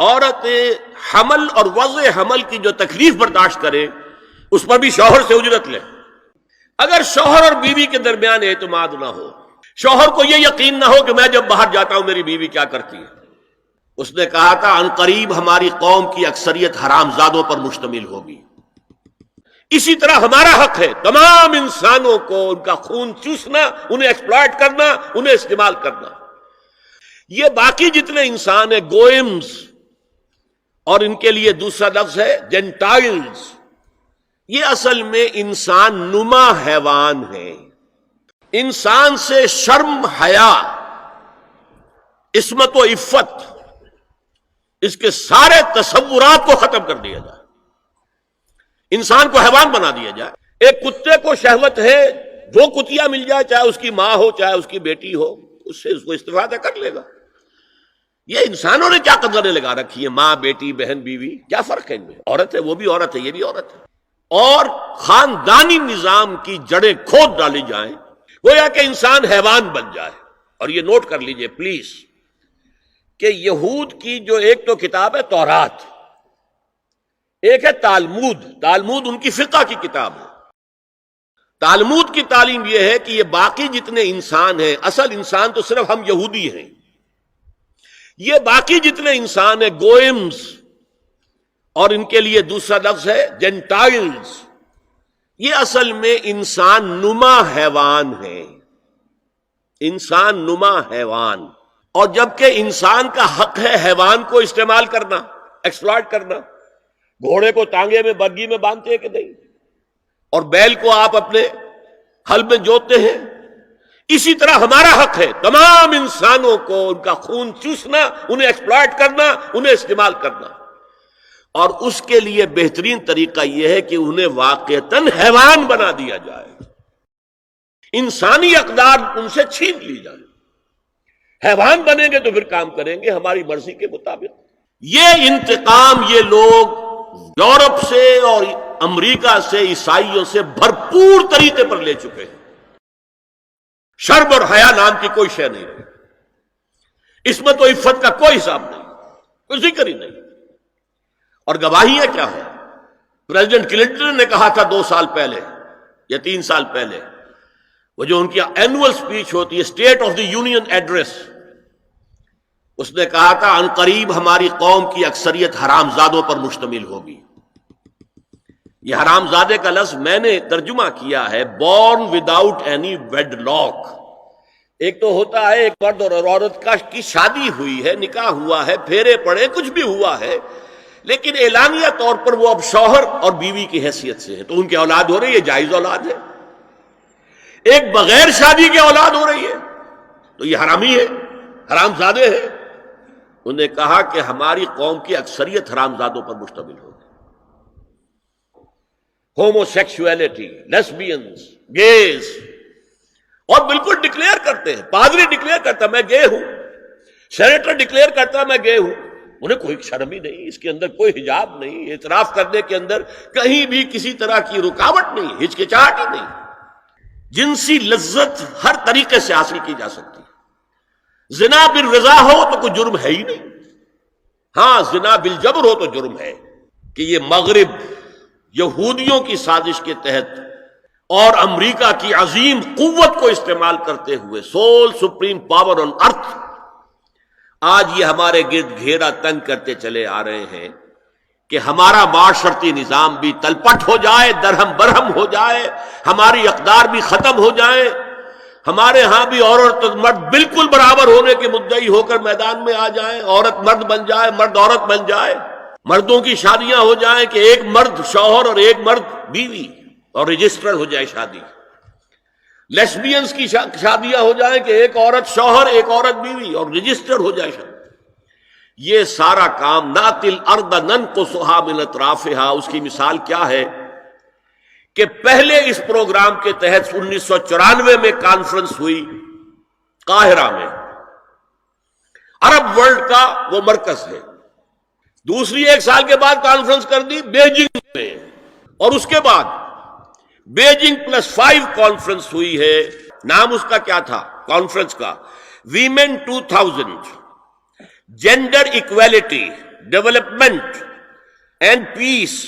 عورت حمل اور وضع حمل کی جو تکلیف برداشت کرے اس پر بھی شوہر سے اجرت لے. اگر شوہر اور بیوی کے درمیان اعتماد نہ ہو، شوہر کو یہ یقین نہ ہو کہ میں جب باہر جاتا ہوں میری بیوی کیا کرتی ہے. اس نے کہا تھا ان قریب ہماری قوم کی اکثریت حرام زادوں پر مشتمل ہوگی. اسی طرح ہمارا حق ہے تمام انسانوں کو ان کا خون چوسنا، انہیں ایکسپلائٹ کرنا، انہیں استعمال کرنا. یہ باقی جتنے انسان ہیں گوئمز، اور ان کے لیے دوسرا لفظ ہے جینٹائلز، یہ اصل میں انسان نما حیوان ہیں. انسان سے شرم، حیا، عصمت و عفت، اس کے سارے تصورات کو ختم کر دیا جائے، انسان کو حیوان بنا دیا جائے. ایک کتے کو شہوت ہے، جو کتیا مل جائے، چاہے اس کی ماں ہو چاہے اس کی بیٹی ہو، اس سے اس کو استفادہ کر لے گا. یہ انسانوں نے کیا قدریں لگا رکھی ہے، ماں، بیٹی، بہن، بیوی، کیا فرق ہے ان میں؟ عورت ہے وہ بھی عورت ہے، یہ بھی عورت ہے. اور خاندانی نظام کی جڑیں کھود ڈالی جائیں، گویا کہ انسان حیوان بن جائے. اور یہ نوٹ کر لیجئے پلیز کہ یہود کی جو ایک تو کتاب ہے تورات، ایک ہے تالمود. تالمود ان کی فقہ کی کتاب ہے. تالمود کی تعلیم یہ ہے کہ یہ باقی جتنے انسان ہیں، اصل انسان تو صرف ہم یہودی ہیں، یہ باقی جتنے انسان ہیں گوئمز، اور ان کے لیے دوسرا لفظ ہے جینٹائلز، یہ اصل میں انسان نما حیوان ہیں. انسان نما حیوان. اور جبکہ انسان کا حق ہے حیوان کو استعمال کرنا، ایکسپلائٹ کرنا. گھوڑے کو ٹانگے میں بگی میں باندھتے ہیں کہ نہیں، اور بیل کو آپ اپنے ہل میں جوتتے ہیں. اسی طرح ہمارا حق ہے تمام انسانوں کو ان کا خون چوسنا، انہیں ایکسپلائٹ کرنا، انہیں استعمال کرنا. اور اس کے لیے بہترین طریقہ یہ ہے کہ انہیں واقعتاً حیوان بنا دیا جائے، انسانی اقدار ان سے چھین لی جائے. حیوان بنیں گے تو پھر کام کریں گے ہماری مرضی کے مطابق. یہ انتقام یہ لوگ یورپ سے اور امریکہ سے، عیسائیوں سے بھرپور طریقے پر لے چکے ہیں. شرم اور حیا نام کی کوئی شے نہیں رہی، عصمت و عفت کا کوئی حساب نہیں، کوئی ذکر ہی نہیں. اور گواہیاں کیا ہے؟ پریزیڈنٹ کلنٹن نے کہا تھا 2 سال پہلے یا 3 سال پہلے، وہ جو ان کی اینول سپیچ ہوتی ہے، state of the union address, اس نے کہا تھا ان قریب ہماری قوم کی اکثریت حرام زادوں پر مشتمل ہوگی. یہ حرام زادے کا لفظ میں نے ترجمہ کیا ہے born without any wedlock. ایک تو ہوتا ہے ایک مرد اور عورت کی شادی ہوئی ہے، نکاح ہوا ہے، پھیرے پڑے، کچھ بھی ہوا ہے، لیکن اعلانیہ طور پر وہ اب شوہر اور بیوی کی حیثیت سے ہے، تو ان کی اولاد ہو رہی ہے، جائز اولاد ہے. ایک بغیر شادی کی اولاد ہو رہی ہے تو یہ حرامی ہے، حرام زادے ہے. انہوں نے کہا کہ ہماری قوم کی اکثریت حرام زادوں پر مشتمل ہوگی. ہومو سیکشولیٹی، لیسبینز، گیز، اور بالکل ڈکلیئر کرتے ہیں. پادری ڈکلیئر کرتا میں گے ہوں، سینیٹر ڈکلیئر کرتا میں گے ہوں. انہیں کوئی شرم ہی نہیں، اس کے اندر کوئی حجاب نہیں، اعتراف کرنے کے اندر کہیں بھی کسی طرح کی رکاوٹ نہیں، ہچکچاہٹ ہی نہیں. جنسی لذت ہر طریقے سے حاصل کی جا سکتی ہے. زنا بالرضا ہو تو کوئی جرم ہے ہی نہیں. ہاں زنا بالجبر ہو تو جرم ہے. کہ یہ مغرب یہودیوں کی سازش کے تحت اور امریکہ کی عظیم قوت کو استعمال کرتے ہوئے، سول سپریم پاور آن ارتھ، آج یہ ہمارے گرد گھیرا تنگ کرتے چلے آ رہے ہیں کہ ہمارا معاشرتی نظام بھی تلپٹ ہو جائے، درہم برہم ہو جائے، ہماری اقدار بھی ختم ہو جائیں، ہمارے ہاں بھی عورت اور مرد بالکل برابر ہونے کے مدعی ہو کر میدان میں آ جائیں، عورت مرد بن جائے، مرد عورت بن جائے، مردوں کی شادیاں ہو جائیں کہ ایک مرد شوہر اور ایک مرد بیوی اور رجسٹر ہو جائے شادی. لیسبینز کی شادیاں ہو جائیں کہ ایک عورت شوہر ایک عورت بیوی اور رجسٹر ہو جائے شادی. یہ سارا کام ناتی الارض ننقصها من اطرافها، اس کی مثال کیا ہے کہ پہلے اس پروگرام کے تحت 1994 میں کانفرنس ہوئی قاہرہ میں، عرب ورلڈ کا وہ مرکز ہے. دوسری 1 سال کے بعد کانفرنس کر دی بیجنگ میں، اور اس کے بعد بیجنگ +5 کانفرنس ہوئی ہے. نام اس کا کیا تھا کانفرنس کا؟ Women 2000، gender equality development and peace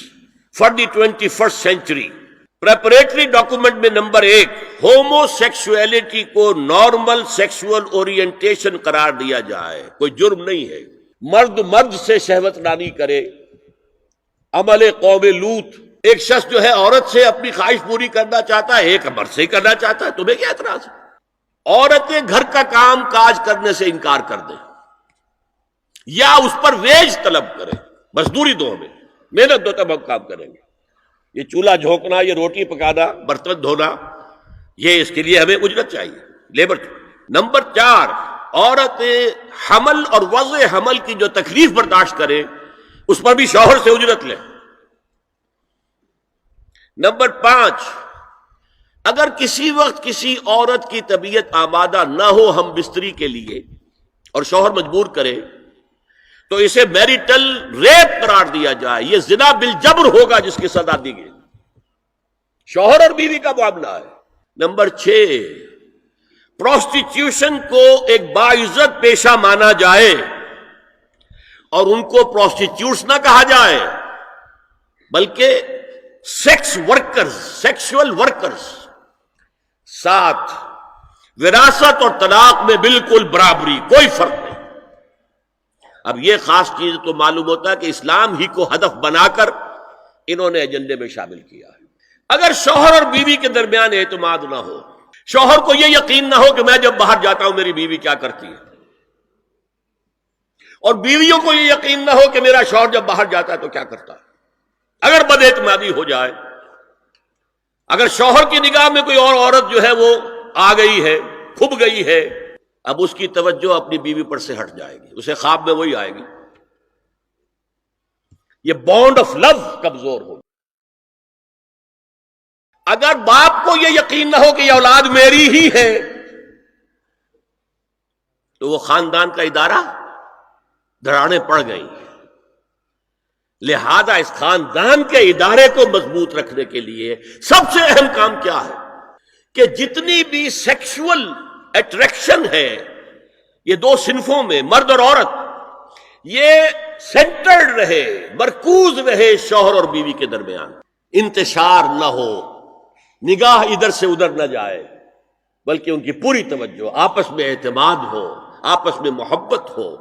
for the 21st century. Preparatory document میں نمبر 1 ہومو سیکسولیٹی کو نارمل سیکسول اورینٹیشن قرار دیا جائے. کوئی جرم نہیں ہے. مرد مرد سے شہوت رانی کرے. عمل قوم لوط، ایک شخص جو ہے عورت سے اپنی خواہش پوری کرنا چاہتا ہے، ایک مرد سے ہی کرنا چاہتا ہے. تمہیں کیا اعتراض ہے؟ عورتیں گھر کا کام کاج کرنے سے انکار کر دیں یا اس پر ویج طلب کریں، مزدوری دو ہمیں، محنت دو تب ہم کام کریں گے. یہ چولہا جھونکنا، یہ روٹی پکانا، برتن دھونا، یہ اس کے لیے ہمیں اجرت چاہیے، لیبر. نمبر 4 عورتیں حمل اور وضع حمل کی جو تکلیف برداشت کریں اس پر بھی شوہر سے اجرت لیں. نمبر 5 اگر کسی وقت کسی عورت کی طبیعت آمادہ نہ ہو ہم بستری کے لیے اور شوہر مجبور کرے تو اسے میریٹل ریپ قرار دیا جائے. یہ زنا بالجبر ہوگا جس کی سزا دی گئی. شوہر اور بیوی کا معاملہ ہے. نمبر 6 پروسٹیٹیوشن کو ایک باعزت پیشہ مانا جائے اور ان کو پروسٹیٹیوٹس نہ کہا جائے بلکہ سیکس ورکرز، سیکسول ورکرز. 7 وراثت اور طلاق میں بالکل برابری، کوئی فرق نہیں. اب یہ خاص چیز تو معلوم ہوتا ہے کہ اسلام ہی کو ہدف بنا کر انہوں نے ایجنڈے میں شامل کیا ہے. اگر شوہر اور بیوی کے درمیان اعتماد نہ ہو، شوہر کو یہ یقین نہ ہو کہ میں جب باہر جاتا ہوں میری بیوی کیا کرتی ہے، اور بیویوں کو یہ یقین نہ ہو کہ میرا شوہر جب باہر جاتا ہے تو کیا کرتا ہے، اگر بد اعتمادی ہو جائے، اگر شوہر کی نگاہ میں کوئی اور عورت جو ہے وہ آ گئی ہے، کھب گئی ہے، اب اس کی توجہ اپنی بیوی پر سے ہٹ جائے گی، اسے خواب میں وہی آئے گی. یہ بانڈ آف لو کمزور ہوگا. اگر باپ کو یہ یقین نہ ہو کہ یہ اولاد میری ہی ہے تو وہ خاندان کا ادارہ دھڑانے پڑ گئی. لہذا اس خاندان کے ادارے کو مضبوط رکھنے کے لیے سب سے اہم کام کیا ہے کہ جتنی بھی سیکشول اٹریکشن ہے یہ 2 صنفوں میں، مرد اور عورت، یہ سینٹرڈ رہے، مرکوز رہے شوہر اور بیوی کے درمیان. انتشار نہ ہو، نگاہ ادھر سے ادھر نہ جائے، بلکہ ان کی پوری توجہ، آپس میں اعتماد ہو، آپس میں محبت ہو.